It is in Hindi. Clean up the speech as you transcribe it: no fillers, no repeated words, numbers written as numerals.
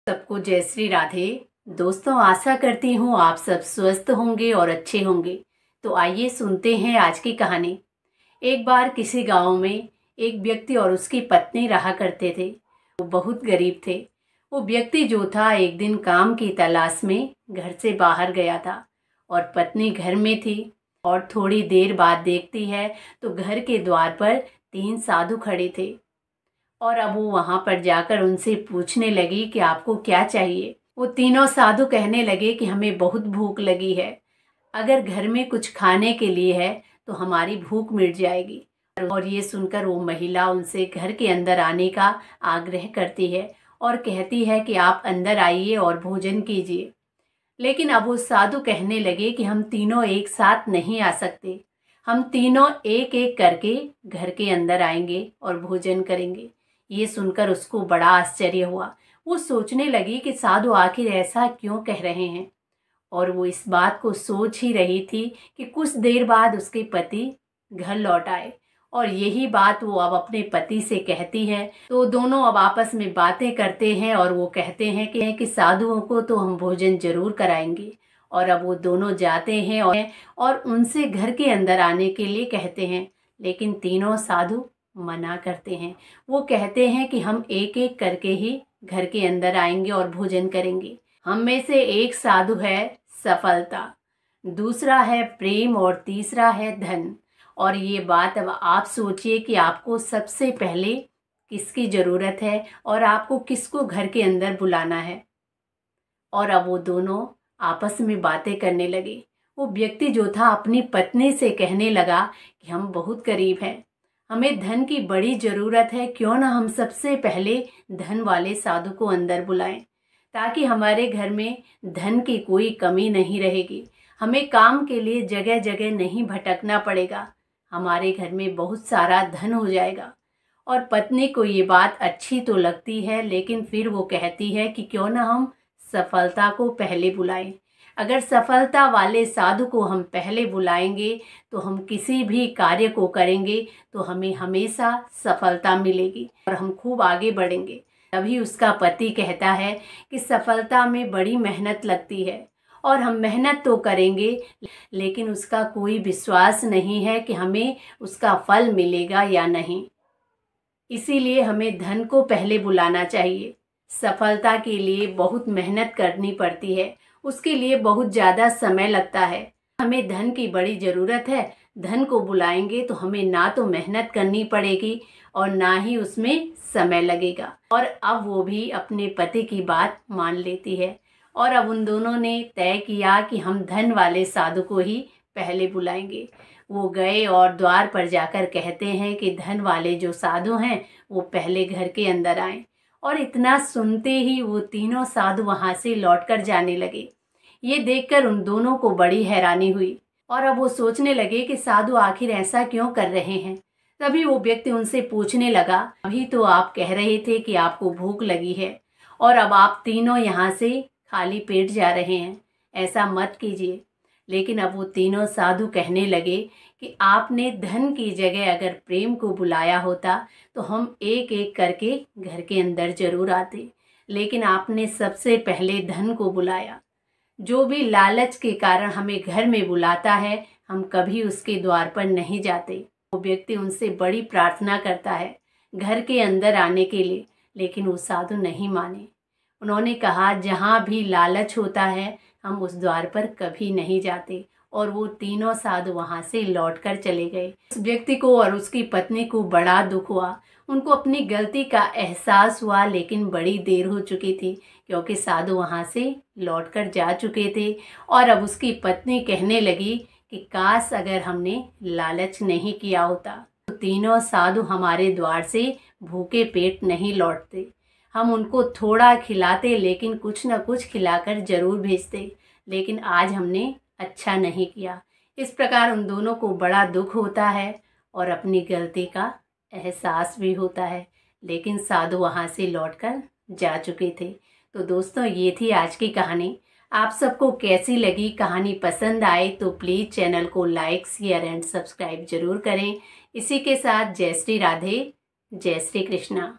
सबको जय श्री राधे। दोस्तों, आशा करती हूँ आप सब स्वस्थ होंगे और अच्छे होंगे। तो आइए सुनते हैं आज की कहानी। एक बार किसी गांव में एक व्यक्ति और उसकी पत्नी रहा करते थे। वो बहुत गरीब थे। वो व्यक्ति जो था एक दिन काम की तलाश में घर से बाहर गया था और पत्नी घर में थी। और थोड़ी देर बाद देखती है तो घर के द्वार पर 3 साधु खड़े थे। और अब वो वहां पर जाकर उनसे पूछने लगी कि आपको क्या चाहिए। वो तीनों साधु कहने लगे कि हमें बहुत भूख लगी है, अगर घर में कुछ खाने के लिए है तो हमारी भूख मिट जाएगी। और ये सुनकर वो महिला उनसे घर के अंदर आने का आग्रह करती है और कहती है कि आप अंदर आइए और भोजन कीजिए। लेकिन अब वो साधु कहने लगे कि हम तीनों एक साथ नहीं आ सकते, हम तीनों एक एक करके घर के अंदर आएंगे और भोजन करेंगे। ये सुनकर उसको बड़ा आश्चर्य हुआ। वो सोचने लगी कि साधु आखिर ऐसा क्यों कह रहे हैं। और वो इस बात को सोच ही रही थी कि कुछ देर बाद उसके पति घर लौट आए और यही बात वो अब अपने पति से कहती है। तो दोनों अब आपस में बातें करते हैं और वो कहते हैं कि साधुओं को तो हम भोजन जरूर कराएंगे। और अब वो दोनों जाते हैं और उनसे घर के अंदर आने के लिए कहते हैं, लेकिन तीनों साधु मना करते हैं। वो कहते हैं कि हम एक एक करके ही घर के अंदर आएंगे और भोजन करेंगे। हम में से एक साधु है सफलता, दूसरा है प्रेम और तीसरा है धन। और ये बात अब आप सोचिए कि आपको सबसे पहले किसकी ज़रूरत है और आपको किसको घर के अंदर बुलाना है। और अब वो दोनों आपस में बातें करने लगे। वो व्यक्ति जो था अपनी पत्नी से कहने लगा कि हम बहुत गरीब हैं, हमें धन की बड़ी ज़रूरत है, क्यों ना हम सबसे पहले धन वाले साधु को अंदर बुलाएं, ताकि हमारे घर में धन की कोई कमी नहीं रहेगी। हमें काम के लिए जगह जगह नहीं भटकना पड़ेगा, हमारे घर में बहुत सारा धन हो जाएगा। और पत्नी को ये बात अच्छी तो लगती है, लेकिन फिर वो कहती है कि क्यों ना हम सफलता को पहले बुलाएं। अगर सफलता वाले साधु को हम पहले बुलाएंगे तो हम किसी भी कार्य को करेंगे तो हमें हमेशा सफलता मिलेगी और हम खूब आगे बढ़ेंगे। तभी उसका पति कहता है कि सफलता में बड़ी मेहनत लगती है और हम मेहनत तो करेंगे, लेकिन उसका कोई विश्वास नहीं है कि हमें उसका फल मिलेगा या नहीं। इसीलिए हमें धन को पहले बुलाना चाहिए। सफलता के लिए बहुत मेहनत करनी पड़ती है, उसके लिए बहुत ज़्यादा समय लगता है। हमें धन की बड़ी ज़रूरत है, धन को बुलाएंगे तो हमें ना तो मेहनत करनी पड़ेगी और ना ही उसमें समय लगेगा। और अब वो भी अपने पति की बात मान लेती है और अब उन दोनों ने तय किया कि हम धन वाले साधु को ही पहले बुलाएंगे। वो गए और द्वार पर जाकर कहते हैं कि धन वाले जो साधु हैं वो पहले घर के अंदर आएं। और इतना सुनते ही वो तीनों साधु वहां से लौटकर जाने लगे। ये देखकर उन दोनों को बड़ी हैरानी हुई और अब वो सोचने लगे कि साधु आखिर ऐसा क्यों कर रहे हैं। तभी वो व्यक्ति उनसे पूछने लगा, अभी तो आप कह रहे थे कि आपको भूख लगी है और अब आप तीनों यहाँ से खाली पेट जा रहे हैं, ऐसा मत कीजिए। लेकिन अब वो तीनों साधु कहने लगे कि आपने धन की जगह अगर प्रेम को बुलाया होता तो हम एक एक करके घर के अंदर जरूर आते, लेकिन आपने सबसे पहले धन को बुलाया। जो भी लालच के कारण हमें घर में बुलाता है, हम कभी उसके द्वार पर नहीं जाते। वो व्यक्ति उनसे बड़ी प्रार्थना करता है घर के अंदर आने के लिए, लेकिन वो साधु नहीं माने। उन्होंने कहा, जहाँ भी लालच होता है हम उस द्वार पर कभी नहीं जाते। और वो तीनों साधु वहां से लौटकर चले गए। उस व्यक्ति को और उसकी पत्नी को बड़ा दुख हुआ। उनको अपनी गलती का एहसास हुआ, लेकिन बड़ी देर हो चुकी थी क्योंकि साधु वहां से लौटकर जा चुके थे। और अब उसकी पत्नी कहने लगी कि काश अगर हमने लालच नहीं किया होता तो तीनों साधु हमारे द्वार से भूखे पेट नहीं लौटते। हम उनको थोड़ा खिलाते, लेकिन कुछ न कुछ खिलाकर जरूर भेजते, लेकिन आज हमने अच्छा नहीं किया। इस प्रकार उन दोनों को बड़ा दुख होता है और अपनी गलती का एहसास भी होता है, लेकिन साधु वहाँ से लौटकर जा चुके थे। तो दोस्तों, ये थी आज की कहानी। आप सबको कैसी लगी? कहानी पसंद आए तो प्लीज़ चैनल को लाइक, शेयर एंड सब्सक्राइब जरूर करें। इसी के साथ जय श्री राधे, जय श्री कृष्णा।